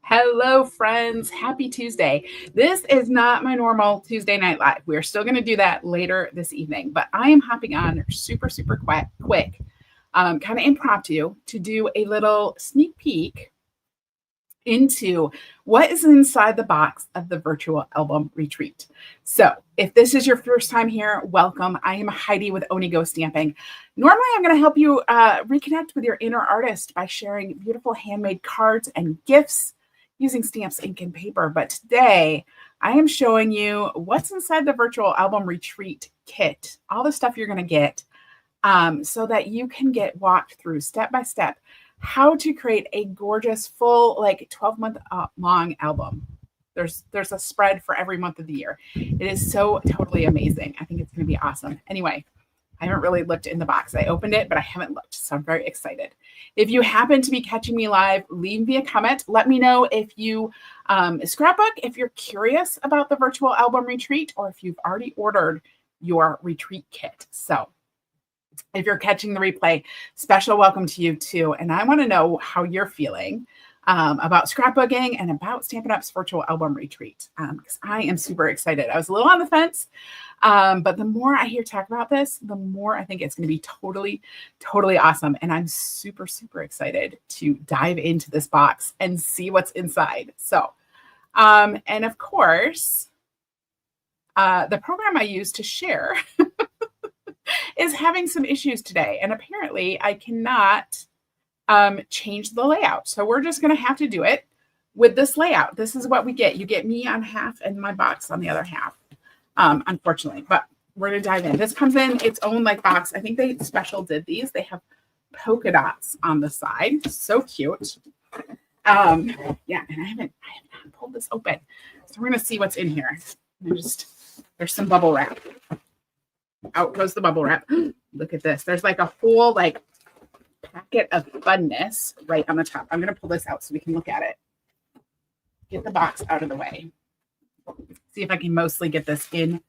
Hello, friends. Happy Tuesday. This is not my normal Tuesday Night Live. We're still going to do that later this evening, but I am hopping on super quick, kind of impromptu to do a little sneak peek into what is inside the box of the virtual album retreat. So, if this is your first time here, welcome. I am Heidi with Onigo Stamping. Normally, I'm going to help you reconnect with your inner artist by sharing beautiful handmade cards and gifts using stamps, ink, and paper. But today, I am showing you what's inside the virtual album retreat kit, all the stuff you're going to get so that you can get walked through step by step how to create a gorgeous full 12-month long album. There's a spread for every month of the year. It is so totally amazing. I think it's going to be awesome. Anyway, I haven't really looked in the box. I opened it, but I haven't looked, so I'm very excited. If you happen to be catching me live, leave me a comment. Let me know if you scrapbook, if you're curious about the virtual album retreat, or if you've already ordered your retreat kit. So if you're catching the replay, special welcome to you too. And I want to know how you're feeling about scrapbooking and about Stampin' Up's virtual album retreat, because I am super excited. I was a little on the fence, but the more I hear talk about this, the more I think it's going to be totally awesome. And I'm super excited to dive into this box and see what's inside. So, and of course, the program I use to share is having some issues today. And apparently I cannot change the layout. So we're just going to have to do it with this layout. This is what we get. You get me on half and my box on the other half, unfortunately. But we're going to dive in. This comes in its own box. I think they special did these. They have polka dots on the side. So cute. Yeah, and I have not pulled this open. So we're going to see what's in here. There's some bubble wrap. Out goes the bubble wrap. Look at this. There's a whole packet of funness right on the top. I'm going to pull this out so we can look at it. Get the box out of the way. See if I can mostly get this in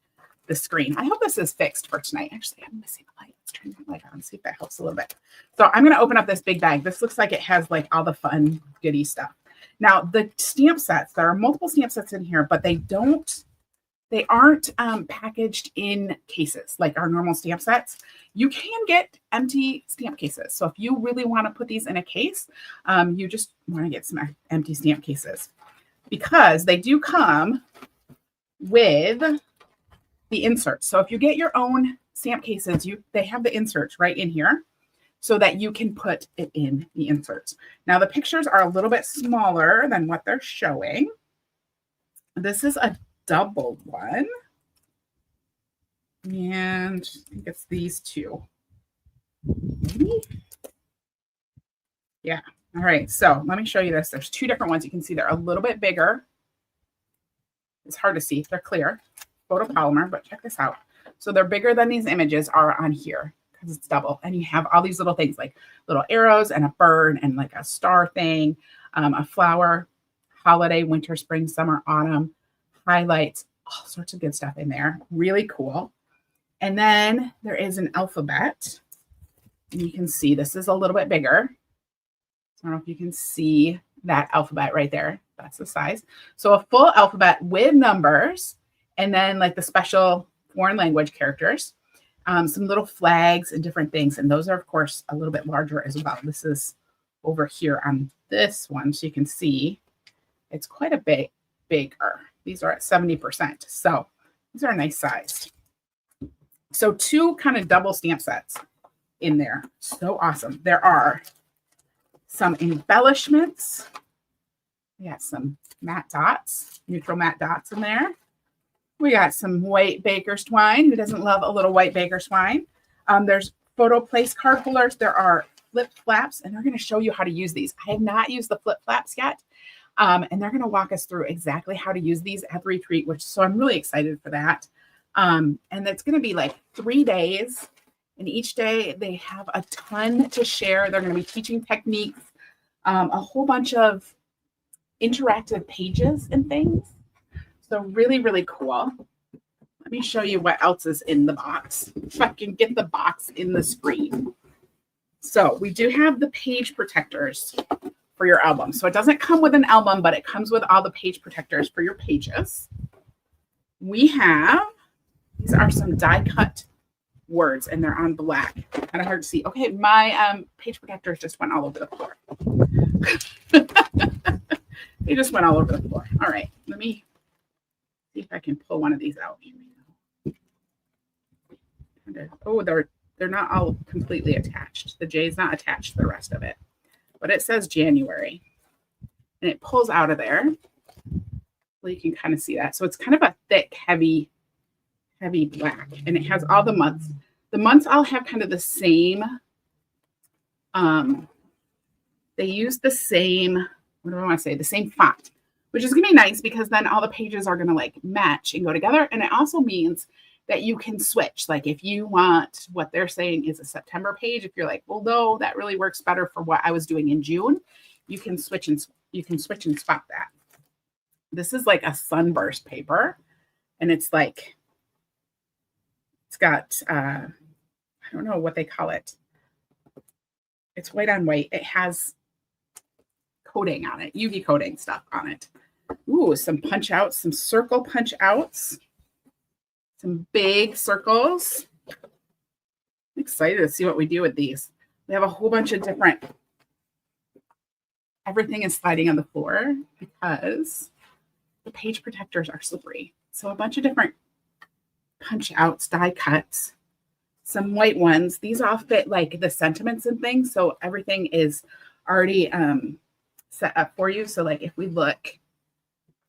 the screen. I hope this is fixed for tonight. Actually, I'm missing the light. Let's turn the light on. See if that helps a little bit. So I'm going to open up this big bag. This looks like it has all the fun goodie stuff. Now, the stamp sets, there are multiple stamp sets in here, but they aren't packaged in cases like our normal stamp sets. You can get empty stamp cases. So if you really want to put these in a case, you just want to get some empty stamp cases because they do come with the inserts. So if you get your own stamp cases, they have the inserts right in here so that you can put it in the inserts. Now the pictures are a little bit smaller than what they're showing. This is a double one, and I think it's these two. Maybe? Yeah. All right. So let me show you this. There's two different ones. You can see they're a little bit bigger. It's hard to see. They're clear, photopolymer, but check this out. So they're bigger than these images are on here because it's double, and you have all these little things like little arrows and a bird and a star thing, a flower, holiday, winter, spring, summer, autumn, highlights, all sorts of good stuff in there. Really cool. And then there is an alphabet. And you can see this is a little bit bigger. I don't know if you can see that alphabet right there. That's the size. So a full alphabet with numbers and then the special foreign language characters, some little flags and different things. And those are, of course, a little bit larger as well. This is over here on this one. So you can see it's quite a bit bigger. These are at 70%. So these are nice sized. So two kind of double stamp sets in there. So awesome. There are some embellishments. We got some matte dots, neutral matte dots in there. We got some white baker's twine. Who doesn't love a little white baker's twine? There's photo place card holders. There are flip flaps, and they're going to show you how to use these. I have not used the flip flaps yet. And they're going to walk us through exactly how to use these at the retreat, so I'm really excited for that. And it's going to be 3 days. And each day they have a ton to share. They're going to be teaching techniques, a whole bunch of interactive pages and things. So really cool. Let me show you what else is in the box. If I can get the box in the screen. So we do have the page protectors for your album. So it doesn't come with an album, but it comes with all the page protectors for your pages. We have, these are some die cut words and they're on black. Kind of hard to see. Okay, my page protectors just went all over the floor. They just went all over the floor. All right, let me see if I can pull one of these out. Oh, they're not all completely attached. The J is not attached to the rest of it, but it says January, and it pulls out of there. Well, you can kind of see that. So it's kind of a thick, heavy black, and it has all the months. The months all have kind of the same. They use the same. What do I want to say? The same font, which is going to be nice because then all the pages are going to like match and go together. And it also means that you can switch. Like if you want what they're saying is a September page, if you're like, well, no, that really works better for what I was doing in June, you can switch and swap that. This is like a Sunburst paper, and it's like, it's got, I don't know what they call it. It's white on white. It has coating on it, UV coating stuff on it. Ooh, some punch outs, some circle punch outs, some big circles. I'm excited to see what we do with these. We have a whole bunch of different, everything is sliding on the floor because the page protectors are slippery. So a bunch of different punch outs, die cuts, some white ones. These all fit like the sentiments and things. So everything is already set up for you. So like if we look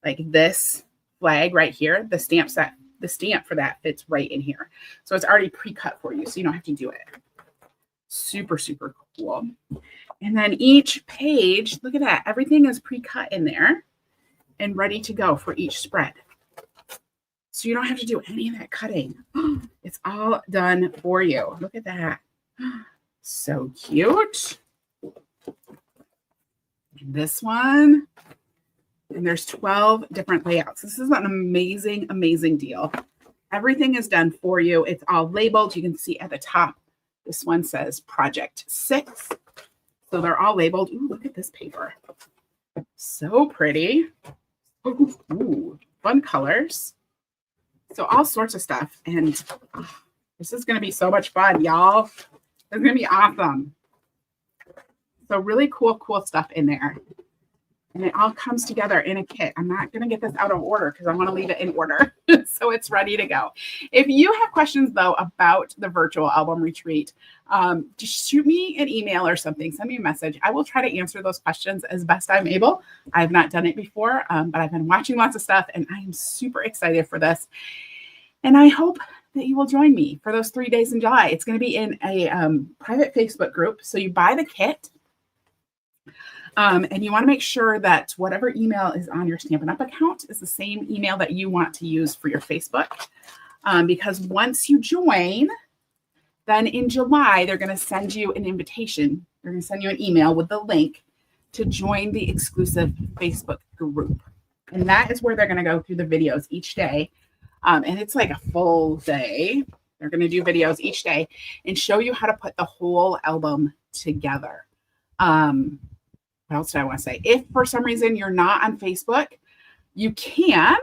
like this flag right here, the stamp for that fits right in here. So it's already pre-cut for you. So you don't have to do it. Super, super cool. And then each page, look at that. Everything is pre-cut in there and ready to go for each spread. So you don't have to do any of that cutting. It's all done for you. Look at that. So cute. This one. And there's 12 different layouts. This is an amazing, amazing deal. Everything is done for you. It's all labeled. You can see at the top, this one says Project 6. So they're all labeled. Ooh, look at this paper. So pretty. Ooh, fun colors. So all sorts of stuff. And this is going to be so much fun, y'all. It's going to be awesome. So really cool stuff in there. And it all comes together in a kit. I'm not going to get this out of order because I want to leave it in order. So it's ready to go. If you have questions, though, about the virtual album retreat, just shoot me an email or something. Send me a message. I will try to answer those questions as best I'm able. I have not done it before, but I've been watching lots of stuff, and I am super excited for this. And I hope that you will join me for those 3 days in July. It's going to be in a private Facebook group. So you buy the kit. And you want to make sure that whatever email is on your Stampin' Up account is the same email that you want to use for your Facebook. Because once you join, then in July, they're going to send you an invitation. They're going to send you an email with the link to join the exclusive Facebook group. And that is where they're going to go through the videos each day. And it's like a full day. They're going to do videos each day and show you how to put the whole album together. What else do I want to say? If for some reason you're not on Facebook, you can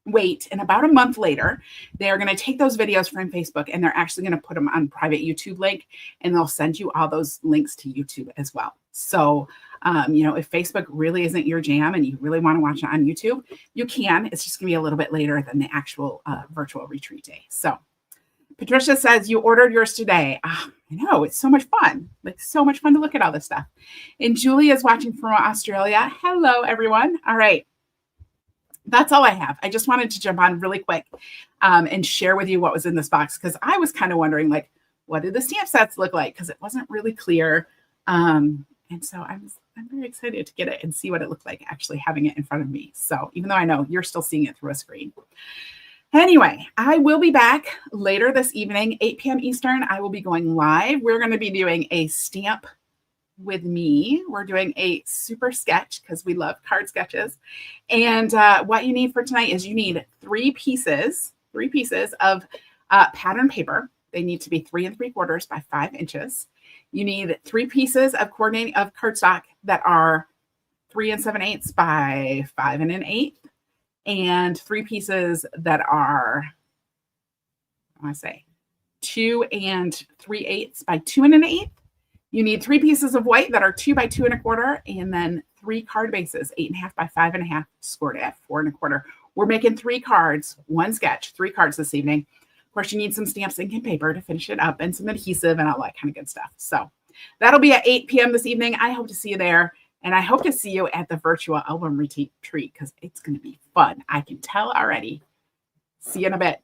wait, and about a month later, they're going to take those videos from Facebook and they're actually going to put them on private YouTube link, and they'll send you all those links to YouTube as well. So, if Facebook really isn't your jam and you really want to watch it on YouTube, you can. It's just going to be a little bit later than the actual virtual retreat day. So Patricia says, you ordered yours today. I know, it's so much fun. Like so much fun to look at all this stuff. And Julie is watching from Australia. Hello, everyone. All right. That's all I have. I just wanted to jump on really quick and share with you what was in this box, because I was kind of wondering, like, what did the stamp sets look like? Because it wasn't really clear. And so I'm very excited to get it and see what it looked like actually having it in front of me. So even though I know you're still seeing it through a screen. Anyway, I will be back later this evening, 8 p.m. Eastern. I will be going live. We're going to be doing a stamp with me. We're doing a super sketch because we love card sketches. And what you need for tonight is you need three pieces of pattern paper. They need to be 3 3/4 by 5 inches. You need 3 pieces of coordinating of cardstock that are 3 7/8 by 5 1/8, and 3 pieces that are, I want to say, 2 3/8 by 2 1/8. You need 3 pieces of white that are 2 by 2 1/4, and then 3 card bases, 8 1/2 by 5 1/2, scored at 4 1/4. We're making 3 cards, 1 sketch, 3 cards this evening. Of course, you need some stamps, ink, and paper to finish it up, and some adhesive and all that kind of good stuff. So that'll be at 8 p.m. this evening. I hope to see you there, and I hope to see you at the virtual album retreat because it's going to be fun. I can tell already. See you in a bit.